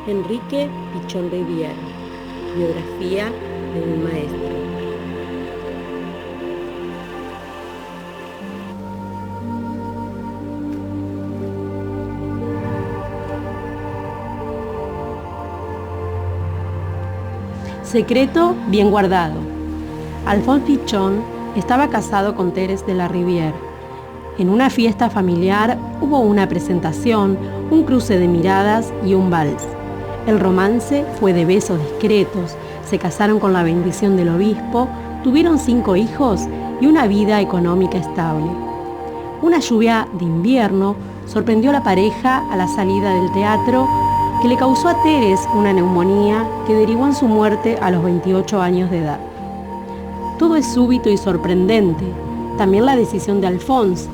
Enrique Pichon Rivière, biografía de un maestro. Secreto bien guardado. Alphonse Pichon estaba casado con Thérèse de la Rivière. En una fiesta familiar hubo una presentación, un cruce de miradas y un vals. El romance fue de besos discretos, se casaron con la bendición del obispo, tuvieron 5 hijos y una vida económica estable. Una lluvia de invierno sorprendió a la pareja a la salida del teatro, que le causó a Thérèse una neumonía que derivó en su muerte a los 28 años de edad. Todo es súbito y sorprendente, también la decisión de Alphonse,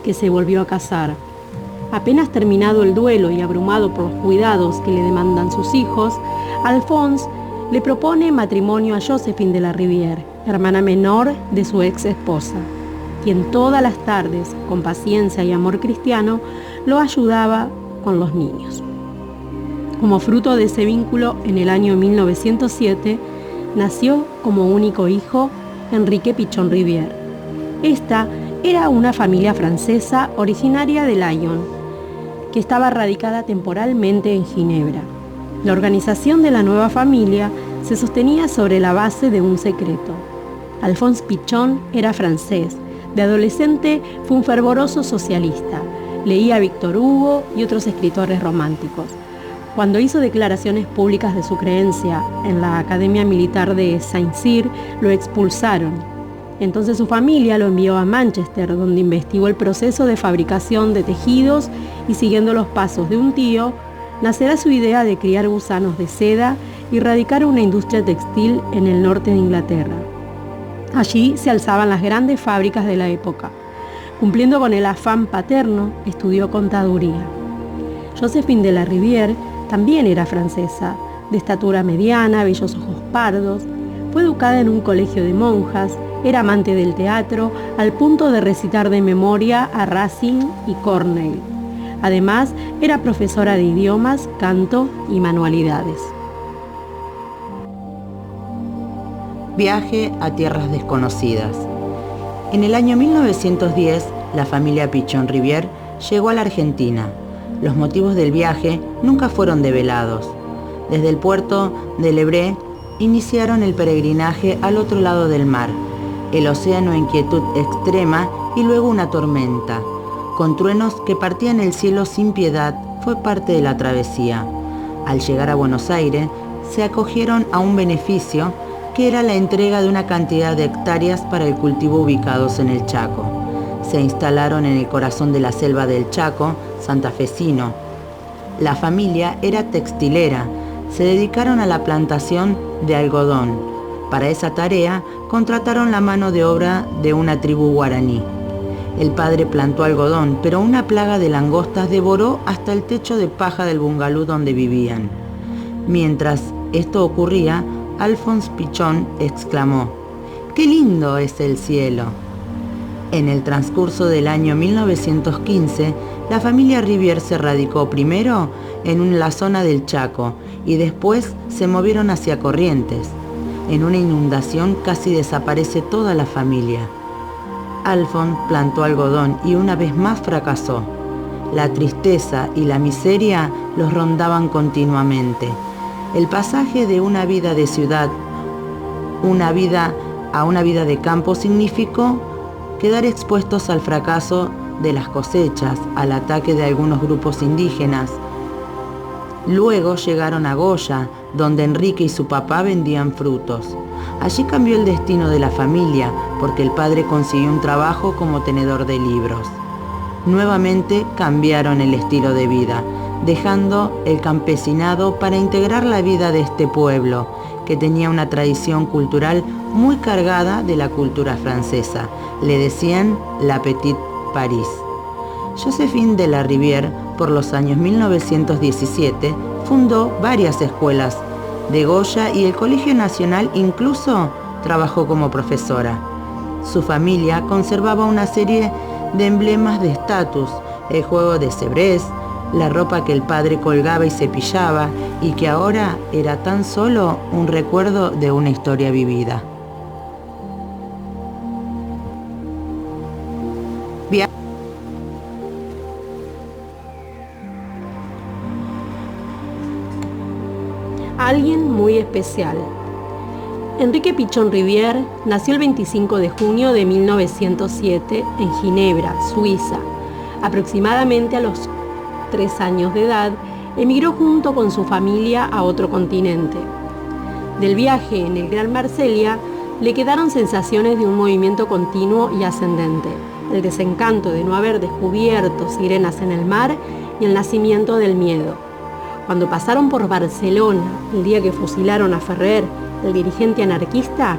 que se volvió a casar. Apenas terminado el duelo y abrumado por los cuidados que le demandan sus hijos, Alphonse le propone matrimonio a Joséphine de la Rivière, hermana menor de su ex esposa, quien todas las tardes, con paciencia y amor cristiano, lo ayudaba con los niños. Como fruto de ese vínculo, en el año 1907, nació como único hijo Enrique Pichon Rivière. Esta era una familia francesa originaria de Lyon, que estaba radicada temporalmente en Ginebra. La organización de la nueva familia se sostenía sobre la base de un secreto. Alphonse Pichon era francés. De adolescente fue un fervoroso socialista. Leía a Victor Hugo y otros escritores románticos. Cuando hizo declaraciones públicas de su creencia en la Academia Militar de Saint-Cyr, lo expulsaron. Entonces su familia lo envió a Manchester, donde investigó el proceso de fabricación de tejidos y, siguiendo los pasos de un tío, nacerá su idea de criar gusanos de seda y radicar una industria textil en el norte de Inglaterra. Allí se alzaban las grandes fábricas de la época. Cumpliendo con el afán paterno, estudió contaduría. Joséphine de la Rivière también era francesa, de estatura mediana, bellos ojos pardos. Fue educada en un colegio de monjas, era amante del teatro, al punto de recitar de memoria a Racine y Corneille. Además, era profesora de idiomas, canto y manualidades. Viaje a tierras desconocidas. En el año 1910, la familia Pichon Rivière llegó a la Argentina. Los motivos del viaje nunca fueron develados. Desde el puerto de Le Bret iniciaron el peregrinaje al otro lado del mar. El océano en quietud extrema y luego una tormenta. Con truenos que partían el cielo sin piedad, fue parte de la travesía. Al llegar a Buenos Aires, se acogieron a un beneficio que era la entrega de una cantidad de hectáreas para el cultivo ubicados en el Chaco. Se instalaron en el corazón de la selva del Chaco, santafesino. La familia era textilera. Se dedicaron a la plantación de algodón. Para esa tarea, contrataron la mano de obra de una tribu guaraní. El padre plantó algodón, pero una plaga de langostas devoró hasta el techo de paja del bungalú donde vivían. Mientras esto ocurría, Alphonse Pichon exclamó: ¡Qué lindo es el cielo! En el transcurso del año 1915, la familia Rivière se radicó primero en la zona del Chaco y después se movieron hacia Corrientes. En una inundación casi desaparece toda la familia. Alphonse plantó algodón y una vez más fracasó. La tristeza y la miseria los rondaban continuamente. El pasaje de una vida de ciudad a una vida de campo significó quedar expuestos al fracaso de las cosechas, al ataque de algunos grupos indígenas. Luego llegaron a Goya, donde Enrique y su papá vendían frutos. Allí cambió el destino de la familia, porque el padre consiguió un trabajo como tenedor de libros. Nuevamente cambiaron el estilo de vida, dejando el campesinado para integrar la vida de este pueblo, que tenía una tradición cultural muy cargada de la cultura francesa. Le decían la Petite Paris. Joséphine de la Rivière, por los años 1917, fundó varias escuelas de Goya y el Colegio Nacional incluso trabajó como profesora. Su familia conservaba una serie de emblemas de estatus, el juego de Sèvres, la ropa que el padre colgaba y cepillaba y que ahora era tan solo un recuerdo de una historia vivida. Alguien muy especial. Enrique Pichon Rivière nació el 25 de junio de 1907 en Ginebra, Suiza. Aproximadamente a los 3 años de edad, emigró junto con su familia a otro continente. Del viaje en el Gran Marsella le quedaron sensaciones de un movimiento continuo y ascendente, el desencanto de no haber descubierto sirenas en el mar y el nacimiento del miedo. Cuando pasaron por Barcelona, el día que fusilaron a Ferrer, el dirigente anarquista,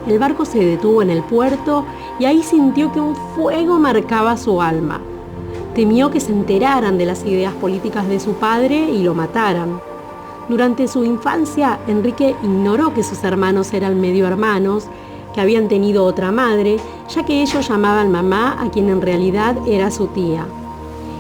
el barco se detuvo en el puerto y ahí sintió que un fuego marcaba su alma. Temió que se enteraran de las ideas políticas de su padre y lo mataran. Durante su infancia, Enrique ignoró que sus hermanos eran medio hermanos, que habían tenido otra madre, ya que ellos llamaban mamá a quien en realidad era su tía.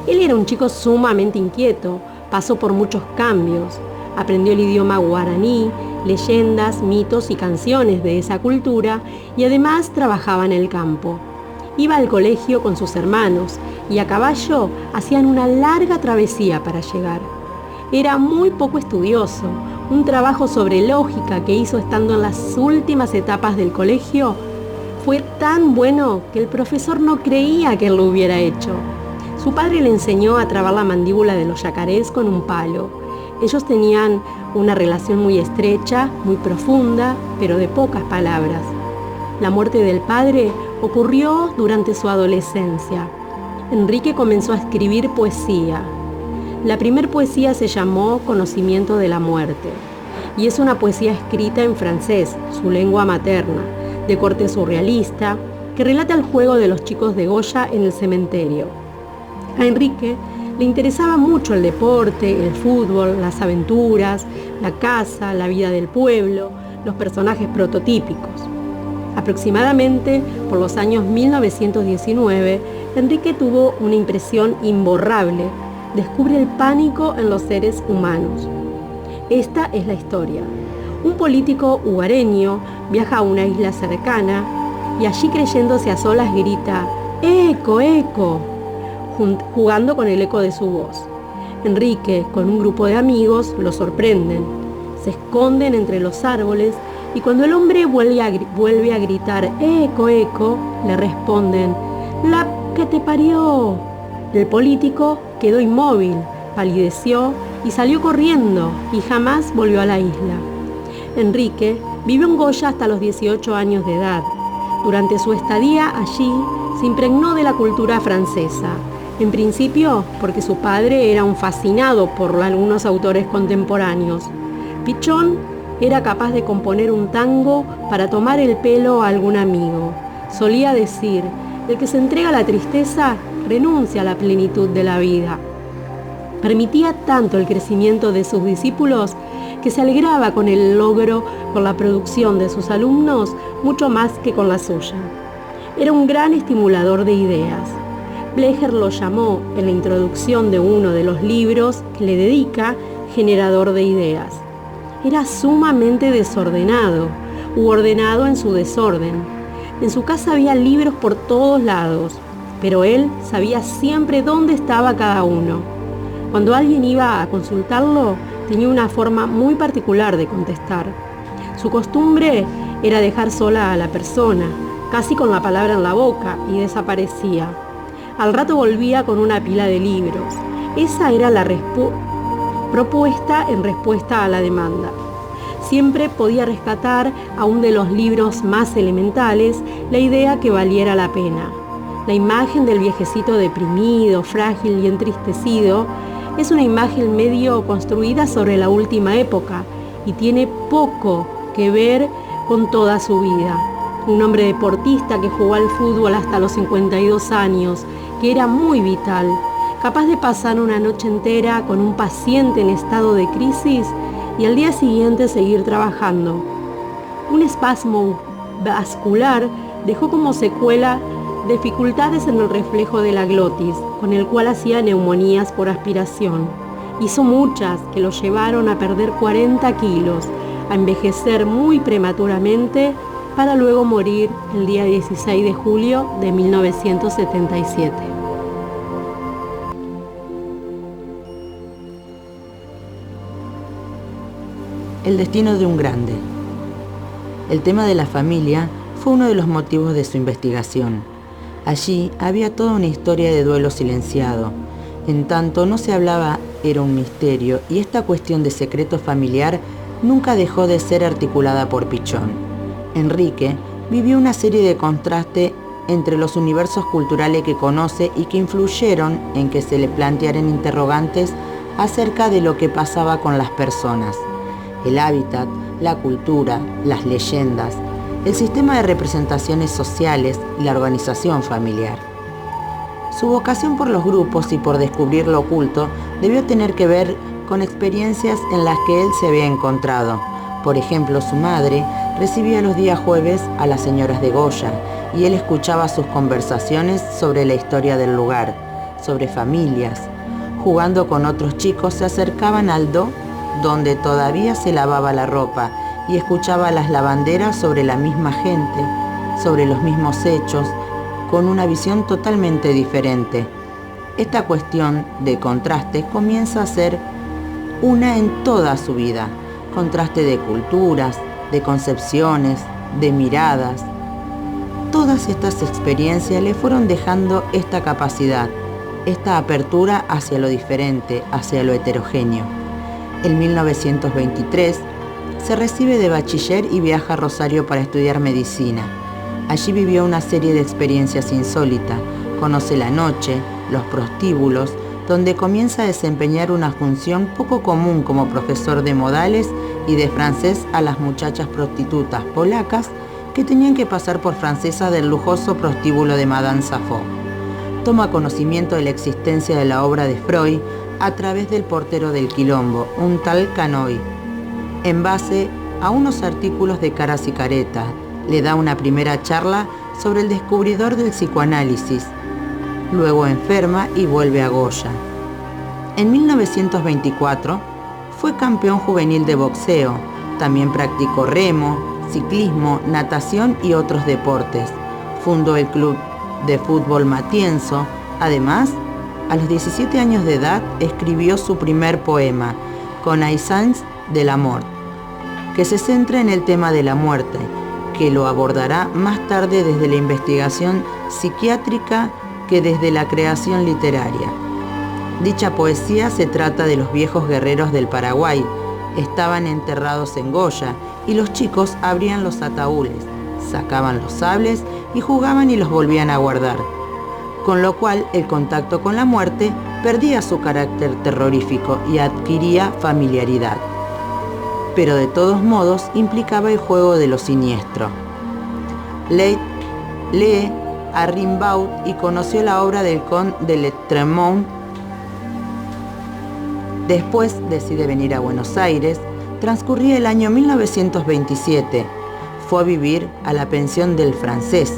Él era un chico sumamente inquieto, pasó por muchos cambios, aprendió el idioma guaraní, leyendas, mitos y canciones de esa cultura y además trabajaba en el campo. Iba al colegio con sus hermanos y a caballo hacían una larga travesía para llegar. Era muy poco estudioso. Un trabajo sobre lógica que hizo estando en las últimas etapas del colegio fue tan bueno que el profesor no creía que él lo hubiera hecho. Su padre le enseñó a trabar la mandíbula de los yacarés con un palo. Ellos tenían una relación muy estrecha, muy profunda, pero de pocas palabras. La muerte del padre ocurrió durante su adolescencia. Enrique comenzó a escribir poesía. La primera poesía se llamó Conocimiento de la muerte y es una poesía escrita en francés, su lengua materna, de corte surrealista, que relata el juego de los chicos de Goya en el cementerio. A Enrique le interesaba mucho el deporte, el fútbol, las aventuras, la caza, la vida del pueblo, los personajes prototípicos. Aproximadamente por los años 1919, Enrique tuvo una impresión imborrable. Descubre el pánico en los seres humanos. Esta es la historia. Un político ugareño viaja a una isla cercana y allí, creyéndose a solas, grita «¡Eco, eco!», jugando con el eco de su voz. Enrique, con un grupo de amigos, lo sorprenden. Se esconden entre los árboles y cuando el hombre vuelve a gritar «¡Eco, eco!», le responden «¡La que te parió!». El político quedó inmóvil, palideció y salió corriendo y jamás volvió a la isla. Enrique vivió en Goya hasta los 18 años de edad. Durante su estadía allí se impregnó de la cultura francesa, en principio porque su padre era un fascinado por algunos autores contemporáneos. Pichon era capaz de componer un tango para tomar el pelo a algún amigo. Solía decir, el que se entrega a la tristeza renuncia a la plenitud de la vida. Permitía tanto el crecimiento de sus discípulos que se alegraba con el logro, con la producción de sus alumnos, mucho más que con la suya. Era un gran estimulador de ideas. Blecher lo llamó en la introducción de uno de los libros que le dedica generador de ideas. Era sumamente desordenado u ordenado en su desorden. En su casa había libros por todos lados, pero él sabía siempre dónde estaba cada uno. Cuando alguien iba a consultarlo, tenía una forma muy particular de contestar. Su costumbre era dejar sola a la persona, casi con la palabra en la boca, y desaparecía. Al rato volvía con una pila de libros. Esa era la propuesta en respuesta a la demanda. Siempre podía rescatar, aún de los libros más elementales, la idea que valiera la pena. La imagen del viejecito deprimido, frágil y entristecido es una imagen medio construida sobre la última época y tiene poco que ver con toda su vida. Un hombre deportista que jugó al fútbol hasta los 52 años, que era muy vital, capaz de pasar una noche entera con un paciente en estado de crisis y al día siguiente seguir trabajando. Un espasmo vascular dejó como secuela dificultades en el reflejo de la glotis, con el cual hacía neumonías por aspiración. Hizo muchas que lo llevaron a perder 40 kilos, a envejecer muy prematuramente, para luego morir el día 16 de julio de 1977. El destino de un grande. El tema de la familia fue uno de los motivos de su investigación. Allí había toda una historia de duelo silenciado. En tanto no se hablaba, era un misterio, y esta cuestión de secreto familiar nunca dejó de ser articulada por Pichón. Enrique vivió una serie de contrastes entre los universos culturales que conoce y que influyeron en que se le plantearan interrogantes acerca de lo que pasaba con las personas. El hábitat, la cultura, las leyendas, el sistema de representaciones sociales y la organización familiar. Su vocación por los grupos y por descubrir lo oculto debió tener que ver con experiencias en las que él se había encontrado. Por ejemplo, su madre recibía los días jueves a las señoras de Goya y él escuchaba sus conversaciones sobre la historia del lugar, sobre familias. Jugando con otros chicos se acercaban al do, donde todavía se lavaba la ropa, y escuchaba a las lavanderas sobre la misma gente, sobre los mismos hechos, con una visión totalmente diferente. Esta cuestión de contrastes comienza a ser una en toda su vida. Contraste de culturas, de concepciones, de miradas. Todas estas experiencias le fueron dejando esta capacidad, esta apertura hacia lo diferente, hacia lo heterogéneo. En 1923 se recibe de bachiller y viaja a Rosario para estudiar medicina. Allí vivió una serie de experiencias insólitas. Conoce la noche, los prostíbulos, donde comienza a desempeñar una función poco común como profesor de modales y de francés a las muchachas prostitutas polacas que tenían que pasar por francesas del lujoso prostíbulo de Madame Safo. Toma conocimiento de la existencia de la obra de Freud a través del portero del Quilombo, un tal Canoy. En base a unos artículos de Caras y Caretas, le da una primera charla sobre el descubridor del psicoanálisis. Luego enferma y vuelve a Goya. En 1924 fue campeón juvenil de boxeo. También practicó remo, ciclismo, natación y otros deportes. Fundó el club de fútbol Matienzo. Además, a los 17 años de edad escribió su primer poema, Connaissance de la mort, que se centra en el tema de la muerte, que lo abordará más tarde desde la investigación psiquiátrica que desde la creación literaria. Dicha poesía se trata de los viejos guerreros del Paraguay. Estaban enterrados en Goya y los chicos abrían los ataúdes, sacaban los sables y jugaban y los volvían a guardar. Con lo cual el contacto con la muerte perdía su carácter terrorífico y adquiría familiaridad. Pero de todos modos implicaba el juego de lo siniestro. Lee a Rimbaud y conoció la obra del Conde de Latremouille. Después decide venir a Buenos Aires. Transcurría el año 1927. Fue a vivir a la pensión del Francés.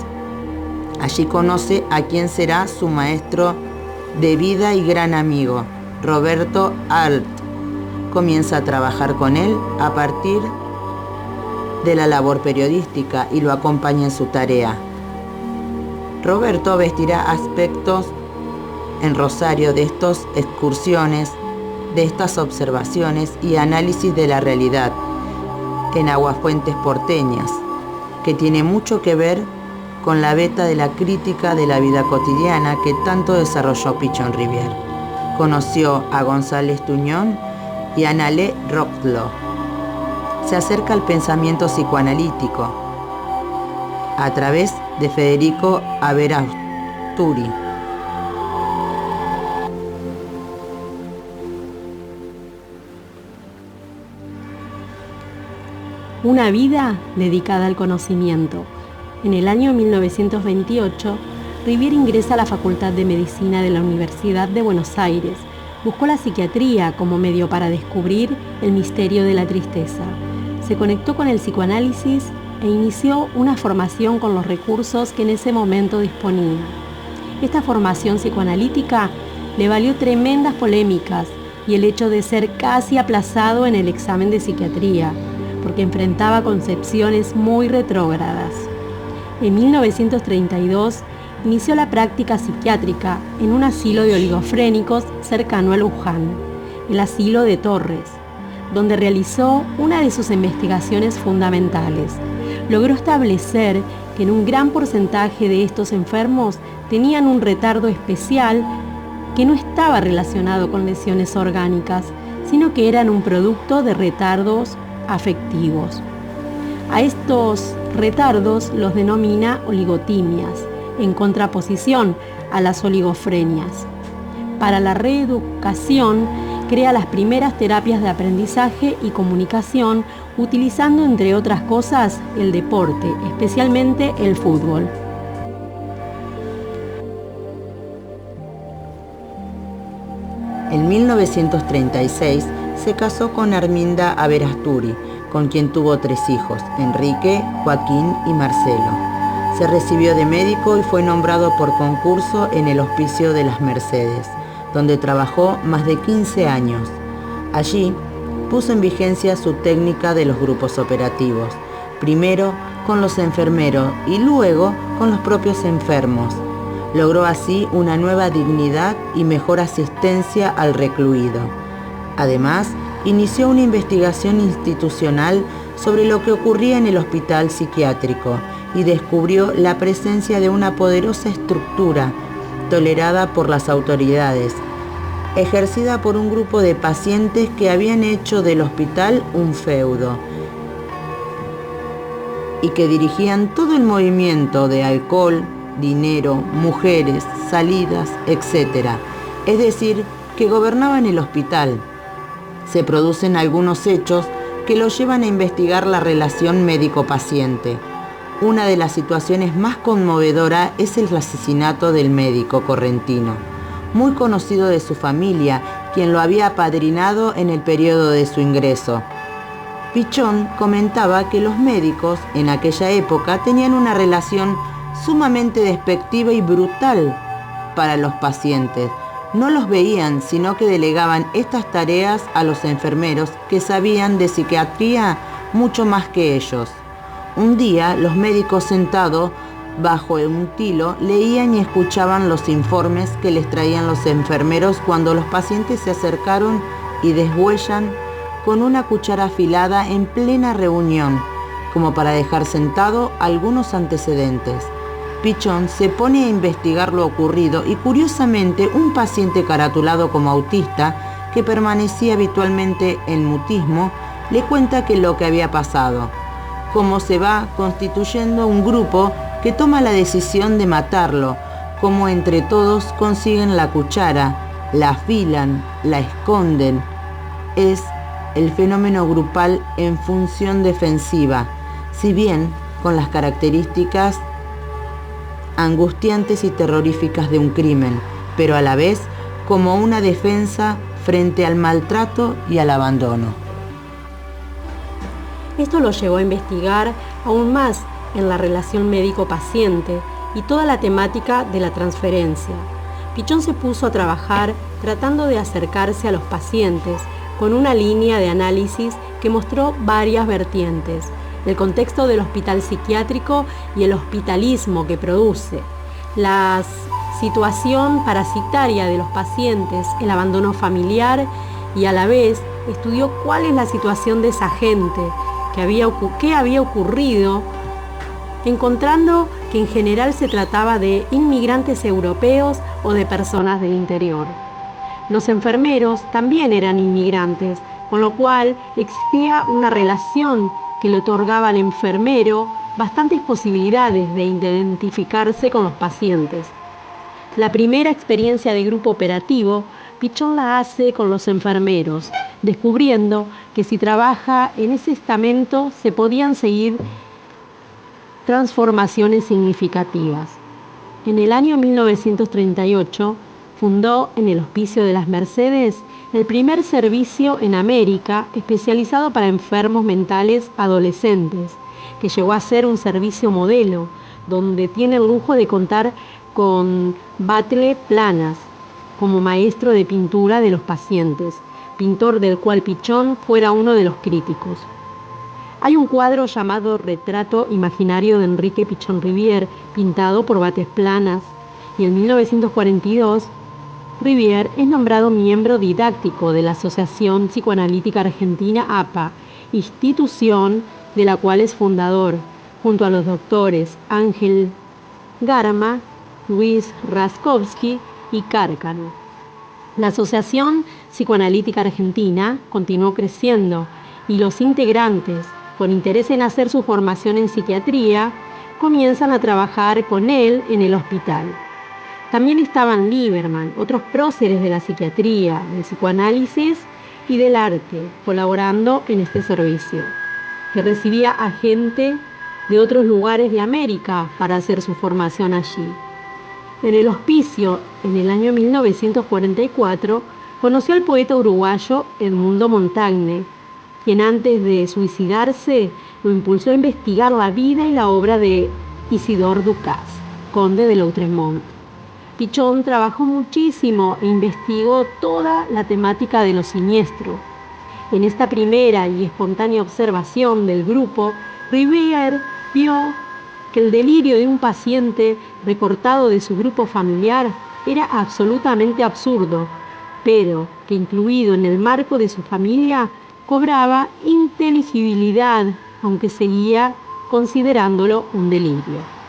Allí conoce a quien será su maestro de vida y gran amigo, Roberto Arlt. Comienza a trabajar con él a partir de la labor periodística y lo acompaña en su tarea. Roberto vestirá aspectos en Rosario de estas excursiones, de estas observaciones y análisis de la realidad en Aguasfuentes porteñas, que tiene mucho que ver con la beta de la crítica de la vida cotidiana que tanto desarrolló Pichón Rivière. Conoció a González Tuñón y a Nalle Rocklo. Se acerca al pensamiento psicoanalítico a través de Federico Aberasturi. Una vida dedicada al conocimiento. En el año 1928, Rivière ingresa a la Facultad de Medicina de la Universidad de Buenos Aires. Buscó la psiquiatría como medio para descubrir el misterio de la tristeza. Se conectó con el psicoanálisis e inició una formación con los recursos que en ese momento disponía. Esta formación psicoanalítica le valió tremendas polémicas y el hecho de ser casi aplazado en el examen de psiquiatría, porque enfrentaba concepciones muy retrógradas. En 1932 inició la práctica psiquiátrica en un asilo de oligofrénicos cercano a Luján, el asilo de Torres, donde realizó una de sus investigaciones fundamentales. Logró establecer que en un gran porcentaje de estos enfermos tenían un retardo especial que no estaba relacionado con lesiones orgánicas, sino que eran un producto de retardos afectivos. A estos retardos los denomina oligotimias, en contraposición a las oligofrenias. Para la reeducación, crea las primeras terapias de aprendizaje y comunicación, utilizando, entre otras cosas, el deporte, especialmente el fútbol. En 1936 se casó con Arminda Averasturi, con quien tuvo 3 hijos, Enrique, Joaquín y Marcelo. Se recibió de médico y fue nombrado por concurso en el Hospicio de las Mercedes, donde trabajó más de 15 años. Allí puso en vigencia su técnica de los grupos operativos, primero con los enfermeros y luego con los propios enfermos. Logró así una nueva dignidad y mejor asistencia al recluido. Además, inició una investigación institucional sobre lo que ocurría en el hospital psiquiátrico y descubrió la presencia de una poderosa estructura tolerada por las autoridades, ejercida por un grupo de pacientes que habían hecho del hospital un feudo y que dirigían todo el movimiento de alcohol, dinero, mujeres, salidas, etc. Es decir, que gobernaban el hospital. Se producen algunos hechos que lo llevan a investigar la relación médico-paciente. Una de las situaciones más conmovedoras es el asesinato del médico correntino, muy conocido de su familia, quien lo había apadrinado en el periodo de su ingreso. Pichón comentaba que los médicos en aquella época tenían una relación sumamente despectiva y brutal para los pacientes. No los veían, sino que delegaban estas tareas a los enfermeros que sabían de psiquiatría mucho más que ellos. Un día, los médicos sentados bajo un tilo leían y escuchaban los informes que les traían los enfermeros cuando los pacientes se acercaron y deshuellan con una cuchara afilada en plena reunión, como para dejar sentado algunos antecedentes. Pichón se pone a investigar lo ocurrido y curiosamente un paciente caratulado como autista, que permanecía habitualmente en mutismo, le cuenta que lo que había pasado, cómo se va constituyendo un grupo que toma la decisión de matarlo, cómo entre todos consiguen la cuchara, la afilan, la esconden. Es el fenómeno grupal en función defensiva, si bien con las características angustiantes y terroríficas de un crimen, pero a la vez como una defensa frente al maltrato y al abandono. Esto lo llevó a investigar aún más en la relación médico-paciente y toda la temática de la transferencia. Pichón se puso a trabajar tratando de acercarse a los pacientes con una línea de análisis que mostró varias vertientes: el contexto del hospital psiquiátrico y el hospitalismo que produce, la situación parasitaria de los pacientes, el abandono familiar, y a la vez estudió cuál es la situación de esa gente, qué había ocurrido, encontrando que en general se trataba de inmigrantes europeos o de personas del interior. Los enfermeros también eran inmigrantes, con lo cual existía una relación que le otorgaba al enfermero bastantes posibilidades de identificarse con los pacientes. La primera experiencia de grupo operativo, Pichón la hace con los enfermeros, descubriendo que si trabaja en ese estamento se podían seguir transformaciones significativas. En el año 1938 fundó en el Hospicio de las Mercedes el primer servicio en América especializado para enfermos mentales adolescentes, que llegó a ser un servicio modelo, donde tiene el lujo de contar con Batle Planas como maestro de pintura de los pacientes, pintor del cual Pichon fuera uno de los críticos. Hay un cuadro llamado Retrato Imaginario de Enrique Pichon Rivière, pintado por Bates Planas, y en 1942 Rivière es nombrado miembro didáctico de la Asociación Psicoanalítica Argentina APA, institución de la cual es fundador, junto a los doctores Ángel Garma, Luis Raskowski y Cárcano. La Asociación Psicoanalítica Argentina continuó creciendo y los integrantes, con interés en hacer su formación en psiquiatría, comienzan a trabajar con él en el hospital. También estaban Lieberman, otros próceres de la psiquiatría, del psicoanálisis y del arte, colaborando en este servicio, que recibía a gente de otros lugares de América para hacer su formación allí. En el hospicio, en el año 1944, conoció al poeta uruguayo Edmundo Montagne, quien antes de suicidarse lo impulsó a investigar la vida y la obra de Isidore Ducas, conde de Lautremont. Pichon trabajó muchísimo e investigó toda la temática de lo siniestro. En esta primera y espontánea observación del grupo, Rivière vio que el delirio de un paciente recortado de su grupo familiar era absolutamente absurdo, pero que incluido en el marco de su familia cobraba inteligibilidad, aunque seguía considerándolo un delirio.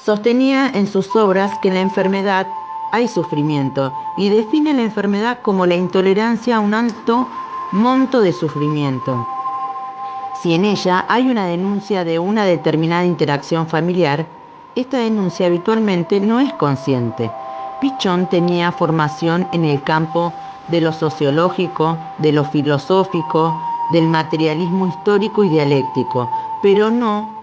Sostenía en sus obras que en la enfermedad hay sufrimiento y define la enfermedad como la intolerancia a un alto monto de sufrimiento. Si en ella hay una denuncia de una determinada interacción familiar, esta denuncia habitualmente no es consciente. Pichon tenía formación en el campo de lo sociológico, de lo filosófico, del materialismo histórico y dialéctico, pero no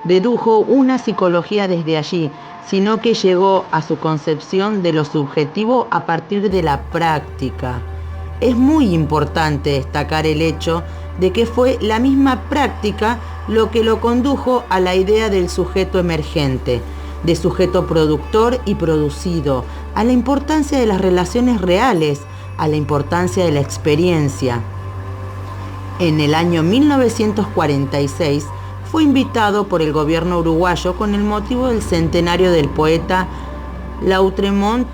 dedujo una psicología desde allí, sino que llegó a su concepción de lo subjetivo a partir de la práctica. Es muy importante destacar el hecho de que fue la misma práctica lo que lo condujo a la idea del sujeto emergente, de sujeto productor y producido, a la importancia de las relaciones reales, a la importancia de la experiencia. En el año 1946 fue invitado por el gobierno uruguayo con el motivo del centenario del poeta. Lautremont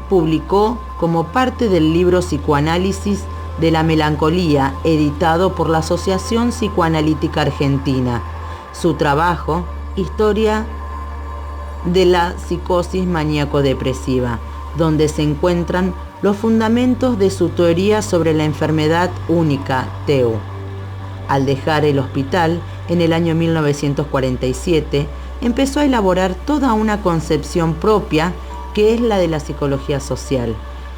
publicó como parte del libro Psicoanálisis de la Melancolía, editado por la Asociación Psicoanalítica Argentina, su trabajo, Historia de la Psicosis Maníaco-Depresiva, donde se encuentran los fundamentos de su teoría sobre la enfermedad única, TEU. Al dejar el hospital, en el año 1947, empezó a elaborar toda una concepción propia que es la de la psicología social,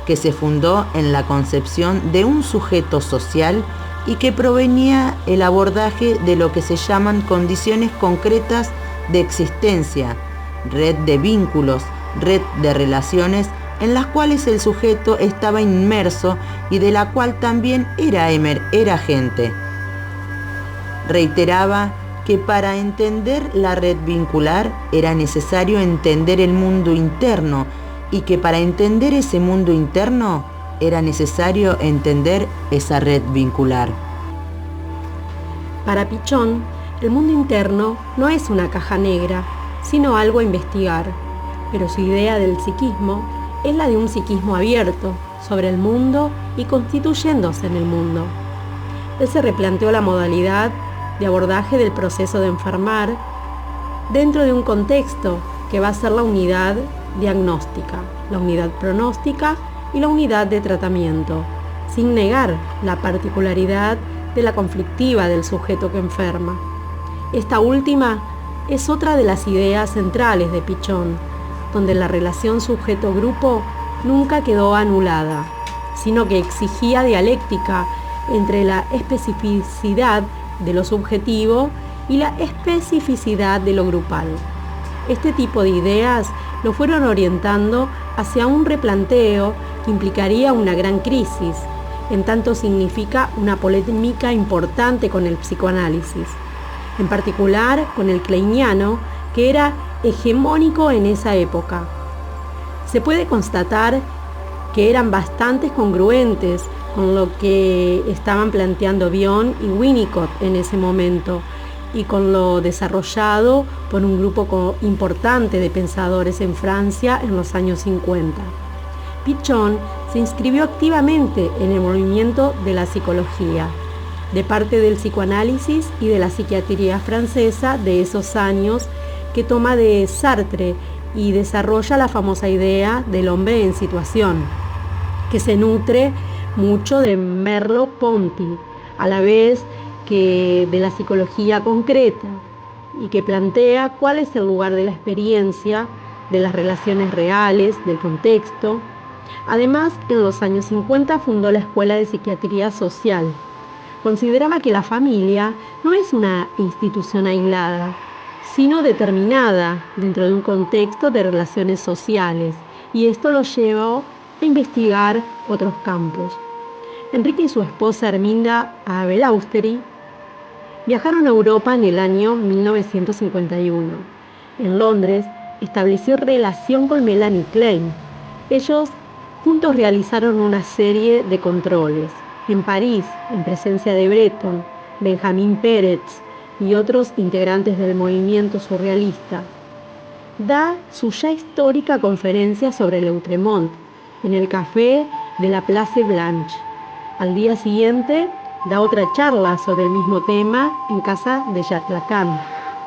que se fundó en la concepción de un sujeto social y que provenía el abordaje de lo que se llaman condiciones concretas de existencia, red de vínculos, red de relaciones en las cuales el sujeto estaba inmerso y de la cual también era agente. Reiteraba que para entender la red vincular era necesario entender el mundo interno y que para entender ese mundo interno era necesario entender esa red vincular. Para Pichon, el mundo interno no es una caja negra, sino algo a investigar, pero su idea del psiquismo es la de un psiquismo abierto sobre el mundo y constituyéndose en el mundo. Él se replanteó la modalidad de abordaje del proceso de enfermar dentro de un contexto que va a ser la unidad diagnóstica, la unidad pronóstica y la unidad de tratamiento, sin negar la particularidad de la conflictiva del sujeto que enferma. Esta última es otra de las ideas centrales de Pichon, donde la relación sujeto-grupo nunca quedó anulada, sino que exigía dialéctica entre la especificidad de lo subjetivo y la especificidad de lo grupal. Este tipo de ideas lo fueron orientando hacia un replanteo que implicaría una gran crisis, en tanto significa una polémica importante con el psicoanálisis, en particular con el kleiniano, que era hegemónico en esa época. Se puede constatar que eran bastante congruentes con lo que estaban planteando Bion y Winnicott en ese momento y con lo desarrollado por un grupo importante de pensadores en Francia en los años 50. Pichon se inscribió activamente en el movimiento de la psicología, de parte del psicoanálisis y de la psiquiatría francesa de esos años, que toma de Sartre y desarrolla la famosa idea del hombre en situación, que se nutre mucho de Merleau-Ponty, a la vez que de la psicología concreta, y que plantea cuál es el lugar de la experiencia, de las relaciones reales, del contexto. Además, en los años 50 fundó la Escuela de Psiquiatría Social. Consideraba que la familia no es una institución aislada, sino determinada dentro de un contexto de relaciones sociales, y esto lo llevó a investigar otros campos. Enrique y su esposa Herminda Abel-Austeri viajaron a Europa en el año 1951. En Londres estableció relación con Melanie Klein. Ellos juntos realizaron una serie de controles. En París, en presencia de Breton, Benjamin Peretz y otros integrantes del movimiento surrealista, da su ya histórica conferencia sobre Lautremont en el café de la Place Blanche. Al día siguiente, da otra charla sobre el mismo tema en casa de Jacques Lacan,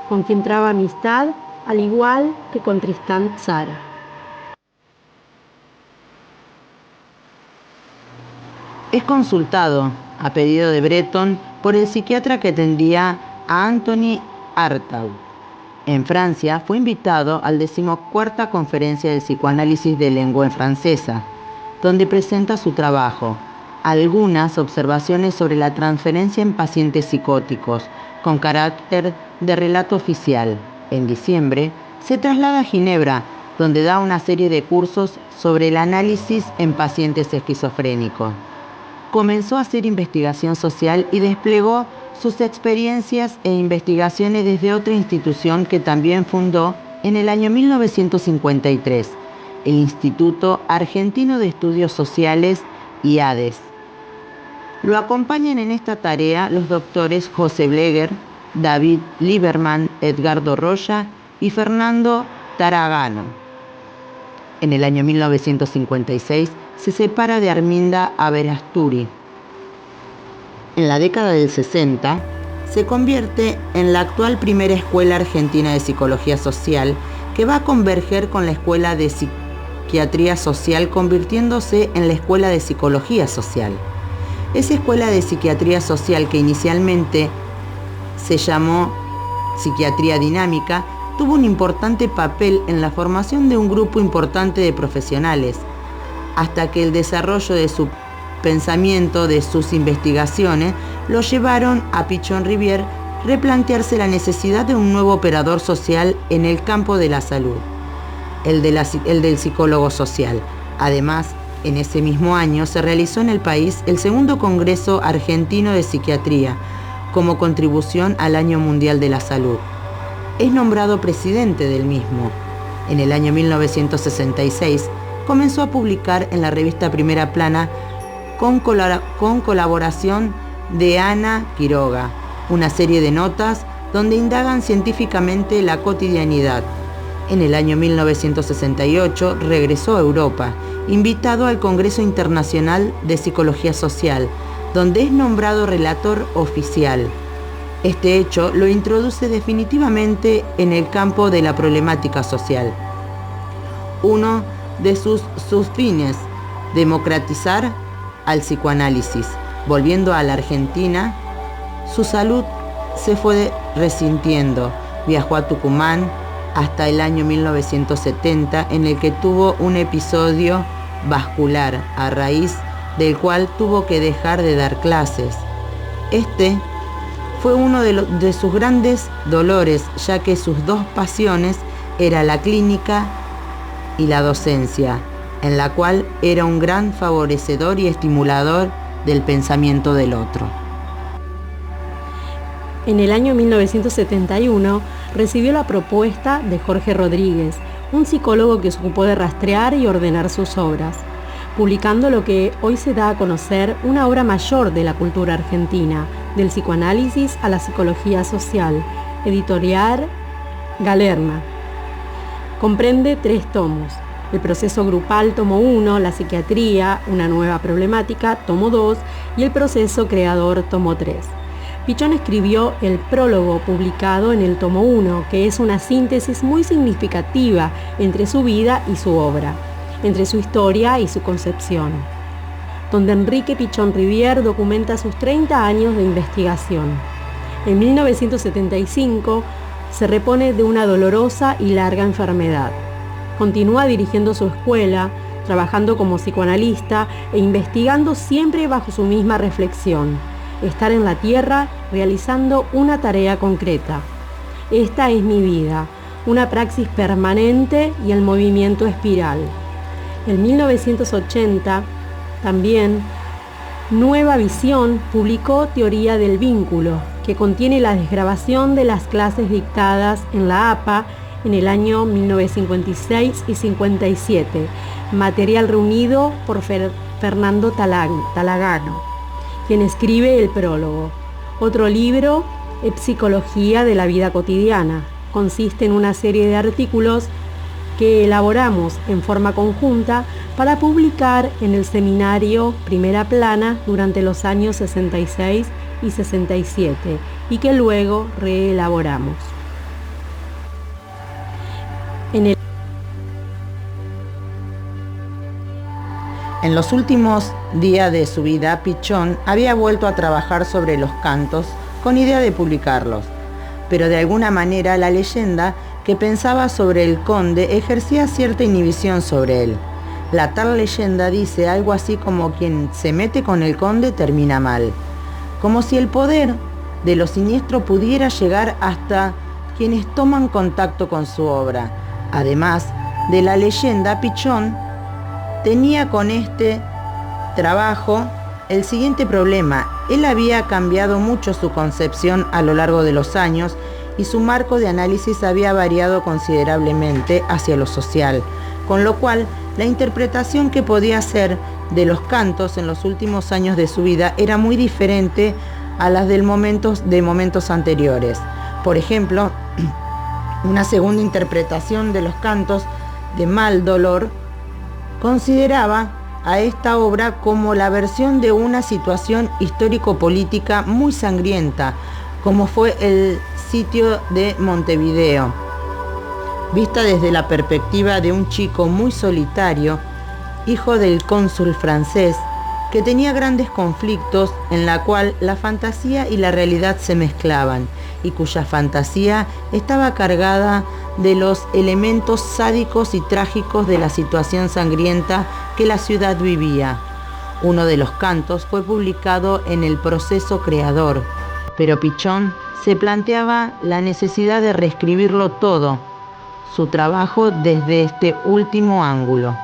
con quien traba amistad, al igual que con Tristan Tzara. Es consultado, a pedido de Breton, por el psiquiatra que atendía a Anthony Artaud. En Francia fue invitado al 14ª Conferencia del Psicoanálisis de Lengua Francesa, donde presenta su trabajo, algunas observaciones sobre la transferencia en pacientes psicóticos, con carácter de relato oficial. En diciembre, se traslada a Ginebra, donde da una serie de cursos sobre el análisis en pacientes esquizofrénicos. Comenzó a hacer investigación social y desplegó sus experiencias e investigaciones desde otra institución que también fundó en el año 1953, el Instituto Argentino de Estudios Sociales, IADES. Lo acompañan en esta tarea los doctores José Bleger, David Lieberman, Edgardo Roya y Fernando Taragano. En el año 1956 se separa de Herminda Aberasturi. En la década del 60 se convierte en la actual primera Escuela Argentina de Psicología Social, que va a converger con la Escuela de Psiquiatría Social, convirtiéndose en la Escuela de Psicología Social. Esa Escuela de Psiquiatría Social, que inicialmente se llamó Psiquiatría Dinámica, tuvo un importante papel en la formación de un grupo importante de profesionales, hasta que el desarrollo de su pensamiento, de sus investigaciones, lo llevaron a Pichon-Rivière replantearse la necesidad de un nuevo operador social en el campo de la salud, el del psicólogo social. Además, en ese mismo año se realizó en el país el segundo Congreso Argentino de Psiquiatría, como contribución al Año Mundial de la Salud. Es nombrado presidente del mismo. En el año 1966 comenzó a publicar en la revista Primera Plana con colaboración de Ana Quiroga, una serie de notas donde indagan científicamente la cotidianidad. En el año 1968 regresó a Europa, invitado al Congreso Internacional de Psicología Social, donde es nombrado relator oficial. Este hecho lo introduce definitivamente en el campo de la problemática social. Uno de sus fines, democratizar al psicoanálisis. Volviendo a la Argentina, su salud se fue resintiendo. Viajó a Tucumán hasta el año 1970, en el que tuvo un episodio vascular, a raíz del cual tuvo que dejar de dar clases. Este fue uno de sus grandes dolores, ya que sus dos pasiones eran la clínica y la docencia, en la cual era un gran favorecedor y estimulador del pensamiento del otro. En el año 1971 recibió la propuesta de Jorge Rodríguez, un psicólogo que se ocupó de rastrear y ordenar sus obras, publicando lo que hoy se da a conocer una obra mayor de la cultura argentina, del psicoanálisis a la psicología social, editorial Galerna. Comprende 3 tomos: el proceso grupal, tomo 1, la psiquiatría, una nueva problemática, tomo 2, y el proceso creador, tomo 3. Pichon escribió el prólogo publicado en el tomo 1, que es una síntesis muy significativa entre su vida y su obra, entre su historia y su concepción, donde Enrique Pichon Rivière documenta sus 30 años de investigación. En 1975 se repone de una dolorosa y larga enfermedad. Continúa dirigiendo su escuela, trabajando como psicoanalista e investigando siempre bajo su misma reflexión: estar en la tierra realizando una tarea concreta. Esta es mi vida, una praxis permanente y el movimiento espiral. En 1980, también, Nueva Visión publicó Teoría del Vínculo, que contiene la desgrabación de las clases dictadas en la APA en el año 1956 y 57, material reunido por Fernando Talagano, quien escribe el prólogo. Otro libro es Psicología de la vida cotidiana. Consiste en una serie de artículos que elaboramos en forma conjunta para publicar en el seminario Primera Plana durante los años 66 y 67, y que luego reelaboramos. En los últimos días de su vida, Pichon había vuelto a trabajar sobre los cantos con idea de publicarlos, pero de alguna manera la leyenda que pensaba sobre el conde ejercía cierta inhibición sobre él. La tal leyenda dice algo así como: quien se mete con el conde termina mal, como si el poder de lo siniestro pudiera llegar hasta quienes toman contacto con su obra. Además de la leyenda, Pichon tenía con este trabajo el siguiente problema: él había cambiado mucho su concepción a lo largo de los años y su marco de análisis había variado considerablemente hacia lo social, con lo cual la interpretación que podía hacer de los cantos en los últimos años de su vida era muy diferente a las de momentos anteriores. Por ejemplo, una segunda interpretación de los cantos de Mal Dolor consideraba a esta obra como la versión de una situación histórico-política muy sangrienta, como fue el sitio de Montevideo, vista desde la perspectiva de un chico muy solitario, hijo del cónsul francés, que tenía grandes conflictos en la cual la fantasía y la realidad se mezclaban, y cuya fantasía estaba cargada de los elementos sádicos y trágicos de la situación sangrienta que la ciudad vivía. Uno de los cantos fue publicado en el proceso creador, pero Pichon se planteaba la necesidad de reescribirlo todo, su trabajo desde este último ángulo.